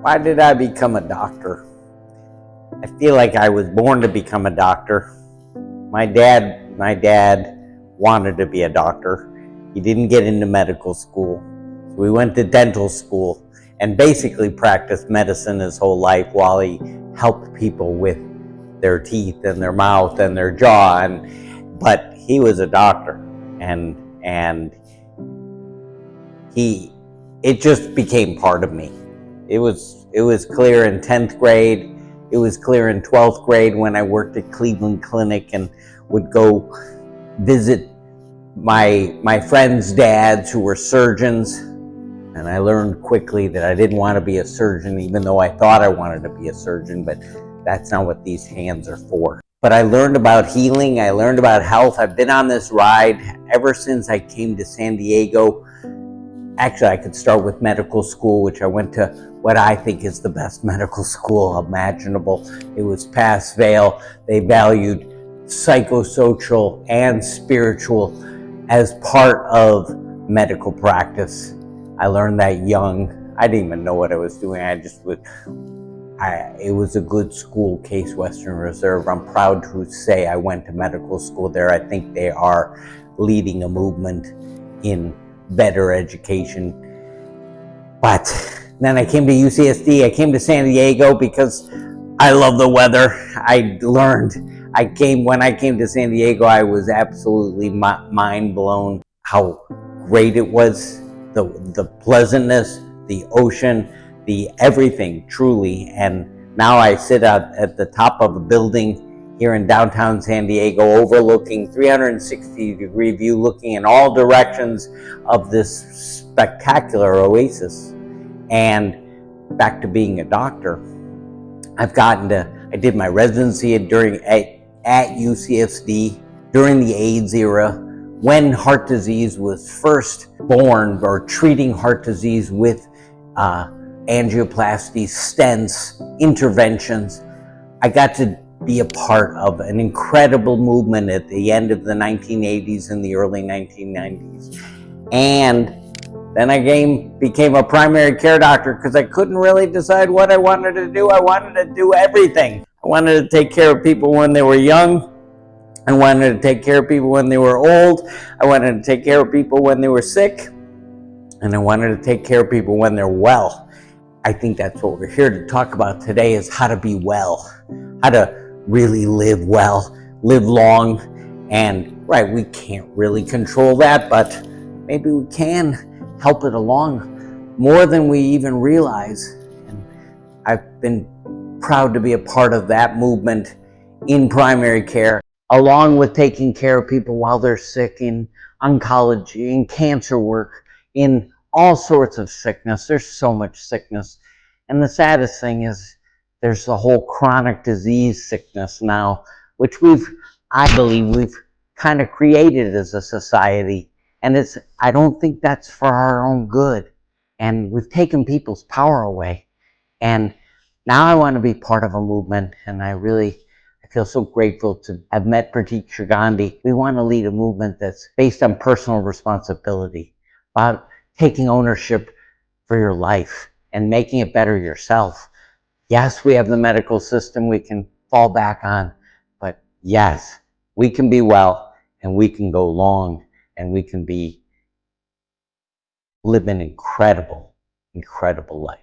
Why did I become a doctor? I feel like I was born to become a doctor. My dad wanted to be a doctor. He didn't get into medical school. So we went to dental school and basically practiced medicine his whole life while he helped people with their teeth and their mouth and their jaw. But he was a doctor, and it just became part of me. It was clear in 10th grade. It was clear in 12th grade when I worked at Cleveland Clinic and would go visit my friends' dads who were surgeons. And I learned quickly that I didn't want to be a surgeon, even though I thought I wanted to be a surgeon, but that's not what these hands are for. But I learned about healing. I learned about health. I've been on this ride ever since I came to San Diego. Actually, I could start with medical school, which I went to what I think is the best medical school imaginable. It was Pass Vale. They valued psychosocial and spiritual as part of medical practice. I learned that young. I didn't even know what I was doing. It was a good school, Case Western Reserve. I'm proud to say I went to medical school there. I think they are leading a movement in better education. But then I came to UCSD. I came to San Diego because I love the weather. When I came to San Diego, I was absolutely mind blown how great it was. The pleasantness, the ocean, the everything, truly. And now I sit out at the top of a building here in downtown San Diego, overlooking 360-degree view, looking in all directions of this spectacular oasis. And back to being a doctor, I did my residency at UCSD during the AIDS era, when heart disease was first born, or treating heart disease with angioplasty, stents, interventions. I got to be a part of an incredible movement at the end of the 1980s and the early 1990s. And then I became a primary care doctor because I couldn't really decide what I wanted to do. I wanted to do everything. I wanted to take care of people when they were young. I wanted to take care of people when they were old. I wanted to take care of people when they were sick. And I wanted to take care of people when they're well. I think that's what we're here to talk about today, is how to be well, how to really live well, live long. And we can't really control that, but maybe we can help it along more than we even realize. And I've been proud to be a part of that movement in primary care, along with taking care of people while they're sick, in oncology, in cancer work, in all sorts of sickness. There's so much sickness. And the saddest thing is there's the whole chronic disease sickness now, which I believe we've kind of created as a society. And I don't think that's for our own good. And we've taken people's power away. And now I want to be part of a movement, and I feel so grateful to have met 𝐸𝐸𝐸 Gandhi. We want to lead a movement that's based on personal responsibility, about taking ownership for your life and making it better yourself. Yes, we have the medical system we can fall back on, but yes, we can be well, and we can go long, and we can live an incredible, incredible life.